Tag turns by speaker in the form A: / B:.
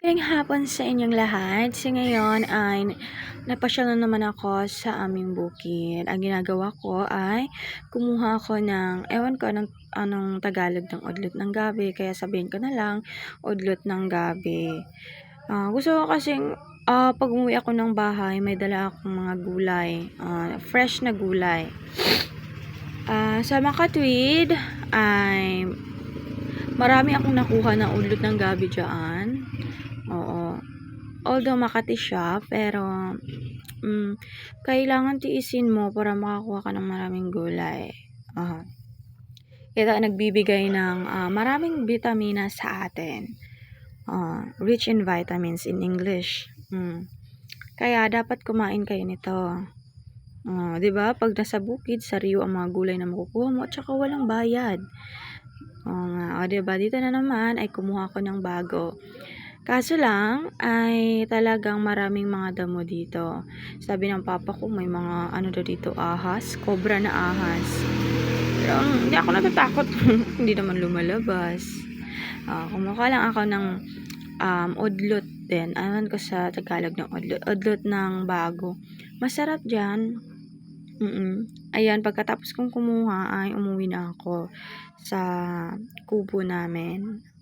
A: Magandang hapon sa inyong lahat. So ngayon ay napasyal na naman ako sa aming bukid. Ang ginagawa ko ay kumuha ako ng, ewan ko anong Tagalog ng udlot ng gabi, kaya sabihin ko na lang udlot ng gabi. Gusto ko kasing pag umuwi ako ng bahay, may dala akong mga gulay, fresh na gulay. Sa Makatwid ay marami akong nakuha ng udlot ng gabi dyan. Oo. Although Makati siya, pero kailangan tiisin mo para makakuha ka ng maraming gulay. Kaya nagbibigay ng maraming bitamina sa atin. Rich in vitamins in English. Kaya dapat kumain kayo nito. 'Di ba? Pag nasa bukid, sariwa ang mga gulay na makukuha mo at saka walang bayad. Oo nga. 'Di ba? Dito na naman ay kumuha ko ng bago. Kaso lang ay talagang maraming mga damo dito. Sabi ng papa ko may mga ano daw dito, ahas, cobra na ahas. Pero hindi ako natatakot. Hindi naman lumalabas. Kumuha lang ako ng udlot din. Awan ko sa Tagalog ng udlot. Udlot ng bago. Masarap dyan. Ayan, pagkatapos kong kumuha ay umuwi na ako sa kubo namin.